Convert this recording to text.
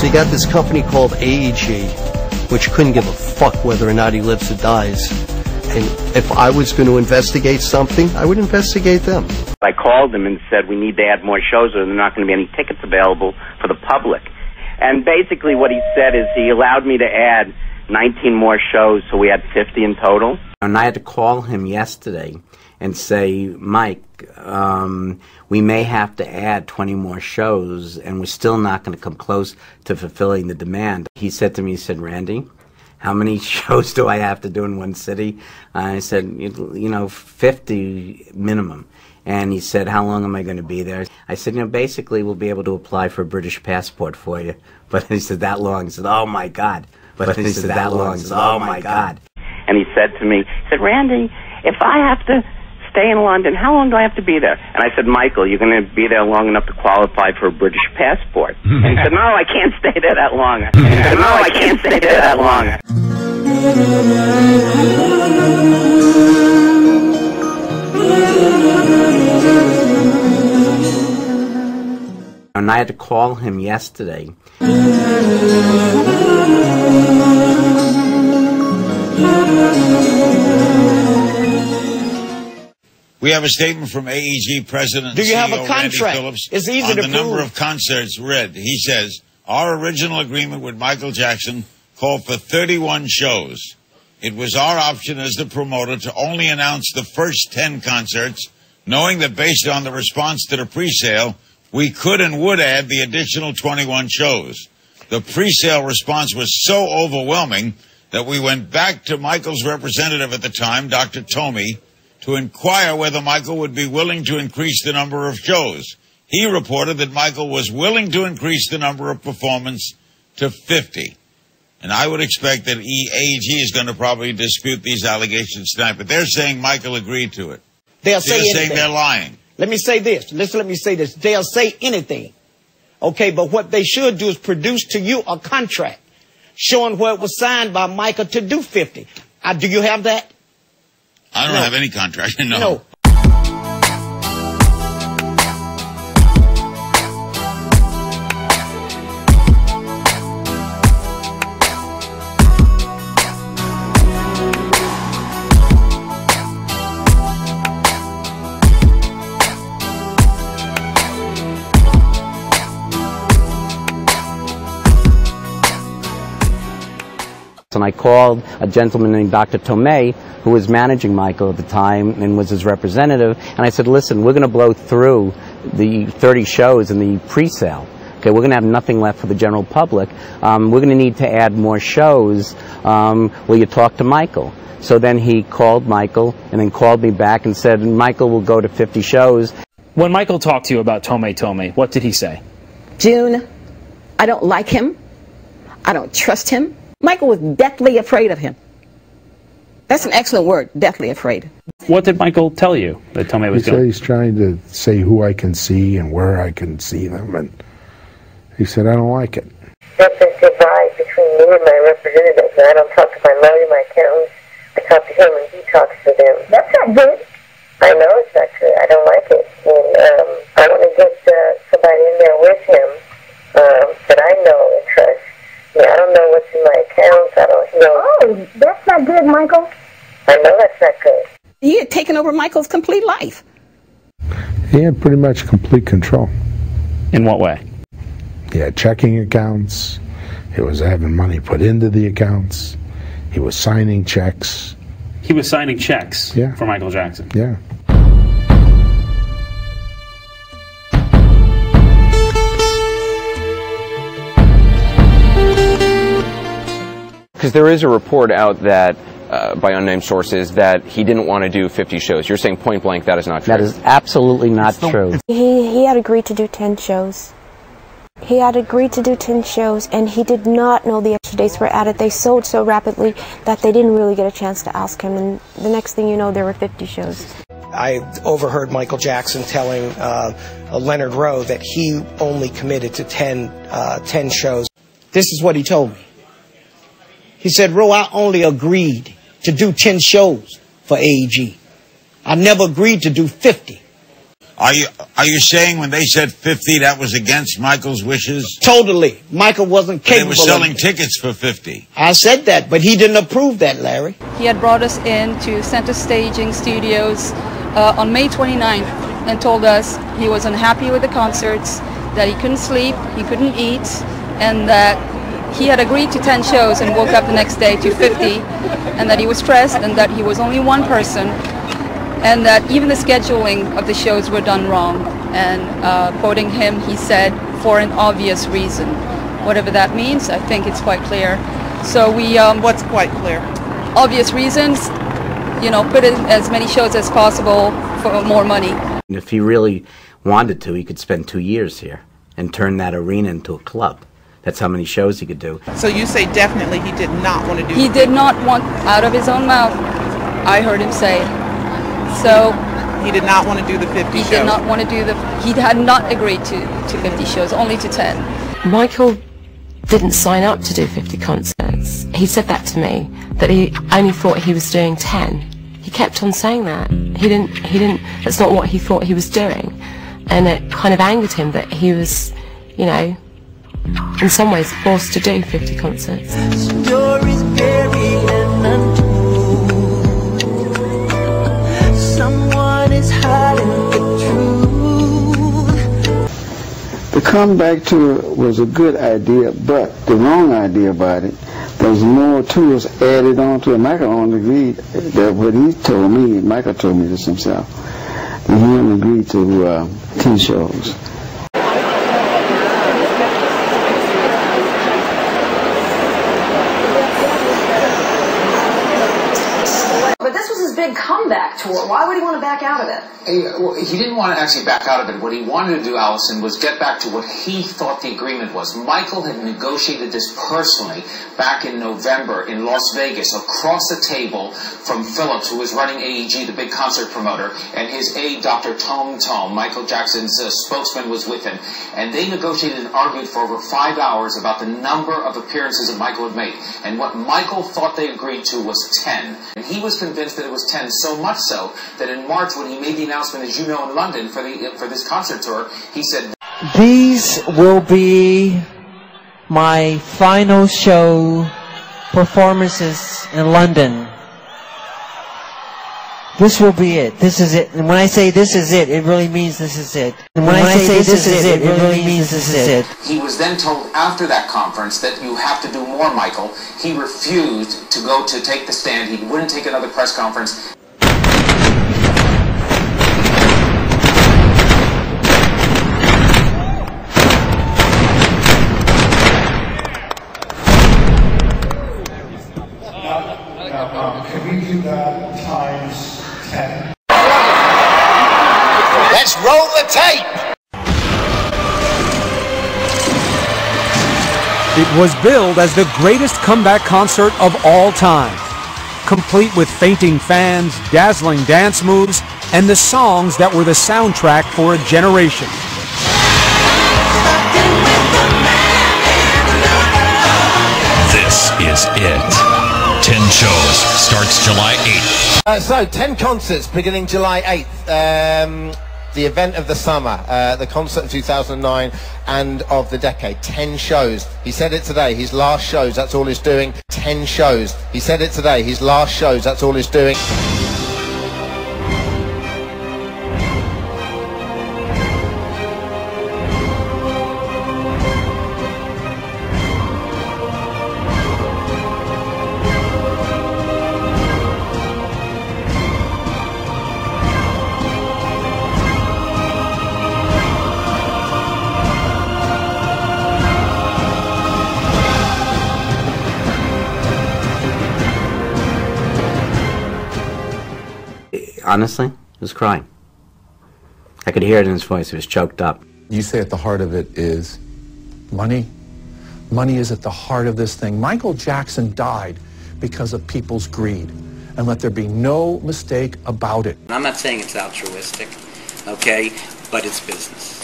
So you got this company called AEG, which couldn't give a fuck whether or not he lives or dies. And if I was going to investigate something, I would investigate them. I called them and said, we need to add more shows or there are not going to be any tickets available for the public. And basically what he said is he allowed me to add 19 more shows, so we had 50 in total. And I had to call him yesterday and say, Mike, we may have to add 20 more shows, and we're still not going to come close to fulfilling the demand. He said to me, he said, Randy, how many shows do I have to do in one city? I said, 50 minimum. And he said, how long am I going to be there? I said, basically we'll be able to apply for a British passport for you. But he said, that long? He said, oh my God. But he said, that long? He said, oh my God. And he said to me, he said, Randy, if I have to stay in London, how long do I have to be there? And I said, Michael, you're going to be there long enough to qualify for a British passport. And he said, no, I can't stay there that long. And he said, no, I can't stay there that long. And I had to call him yesterday. We have a statement from AEG President Do you have a CEO contract? Randy Phillips It's easy on to the prove. number of concerts read. He says, our original agreement with Michael Jackson called for 31 shows. It was our option as the promoter to only announce the first 10 concerts, knowing that based on the response to the pre-sale, we could and would add the additional 21 shows. The pre-sale response was so overwhelming that we went back to Michael's representative at the time, Dr. Tomey, to inquire whether Michael would be willing to increase the number of shows. He reported that Michael was willing to increase the number of performances to 50. And I would expect that AEG is going to probably dispute these allegations tonight, but they're saying Michael agreed to it. They're saying they're lying. Let me say this. Let me say this. They'll say anything. Okay, but what they should do is produce to you a contract showing where it was signed by Michael to do 50. Do you have that? I don't have any contract. No. And I called a gentleman named Dr. Tomei, who was managing Michael at the time and was his representative, and I said, listen, we're going to blow through the 30 shows in the pre-sale. Okay, we're going to have nothing left for the general public. We're going to need to add more shows. Will you talk to Michael? So then he called Michael and then called me back and said, Michael will go to 50 shows. When Michael talked to you about Tomei, what did he say? June, I don't like him. I don't trust him. Michael was deathly afraid of him. That's an excellent word, deathly afraid. What did Michael tell you that Tomei was doing? He said he's trying to say who I can see and where I can see them, and he said, I don't like it. That's a divide between me and my representatives, and I don't talk to my lawyer, my accountant. I talk to him, and he talks to them. That's not good. I know it's not good. I don't like it. And I want to get somebody in there with him that I know and trust. Yeah, I don't know what's in my accounts. I don't know. Oh, that's not good, Michael. I know that's not good. He had taken over Michael's complete life. He had pretty much complete control. In what way? He had checking accounts. He was having money put into the accounts. He was signing checks. He was signing checks for Michael Jackson. Yeah. Because there is a report out that, by unnamed sources, that he didn't want to do 50 shows. You're saying point blank that is not true. That is absolutely not true. He had agreed to do 10 shows. He had agreed to do 10 shows, and he did not know the extra dates were added. They sold so rapidly that they didn't really get a chance to ask him, and the next thing you know, there were 50 shows. I overheard Michael Jackson telling Leonard Rowe that he only committed to 10 shows. This is what he told me. He said, Rowe, I only agreed to do 10 shows for AEG. I never agreed to do 50. Are you saying when they said 50, that was against Michael's wishes? Totally. Michael wasn't capable They were selling tickets for 50. I said that, but he didn't approve that, Larry. He had brought us into Center Staging Studios on May 29th and told us he was unhappy with the concerts, that he couldn't sleep, he couldn't eat, and that he had agreed to 10 shows and woke up the next day to 50, and that he was stressed and that he was only one person, and that even the scheduling of the shows were done wrong. And quoting him, he said, for an obvious reason. Whatever that means, I think it's quite clear. So we... What's quite clear? Obvious reasons, you know, put in as many shows as possible for more money. And if he really wanted to, he could spend 2 years here and turn that arena into a club. That's how many shows he could do. So you say definitely he did not want to do... He did not want, out of his own mouth, I heard him say. So... He did not want to do the 50 shows? He did not want to do the... He had not agreed to 50 shows, only to 10. Michael didn't sign up to do 50 concerts. He said that to me, that he only thought he was doing 10. He kept on saying that. He didn't, that's not what he thought he was doing. And it kind of angered him that he was, you know, in some ways forced to do 50 concerts. Stories buried and untold. Someone is hiding the truth. The comeback tour was a good idea, but the wrong idea about it. There was more tours added on to it. Michael only agreed that what he told me, Michael told me this himself, that he only agreed to 10 shows. But this was his big comeback tour. Why would he want to back out of it? He didn't want to actually back out of it. What he wanted to do, Allison, was get back to what he thought the agreement was. Michael had negotiated this personally back in November in Las Vegas, across the table from Phillips, who was running AEG, the big concert promoter, and his aide, Dr. Tom, Michael Jackson's spokesman, was with him. And they negotiated and argued for over 5 hours about the number of appearances that Michael would make. And what Michael thought they agreed to was 10. And he was convinced that it was 10, so much so that in March, when he made the announcement, as you know, in London for this concert tour, he said, "These will be my final show performances in London. This will be it. This is it. And when I say this is it, it really means this is it. And when I say this is it, it really means this is it." He was then told after that conference that you have to do more, Michael. He refused to go to take the stand. He wouldn't take another press conference. Can we do that times 10? Let's roll the tape! It was billed as the greatest comeback concert of all time, complete with fainting fans, dazzling dance moves, and the songs that were the soundtrack for a generation. This is it. 10 shows, starts July 8th. So, 10 concerts beginning July 8th. The event of the summer, the concert of 2009 and of the decade. 10 shows. He said it today, his last shows, that's all he's doing. 10 shows. He said it today, his last shows, that's all he's doing. Honestly, he was crying. I could hear it in his voice. He was choked up. You say at the heart of it is money. Money is at the heart of this thing. Michael Jackson died because of people's greed. And let there be no mistake about it. I'm not saying it's altruistic, okay, but it's business.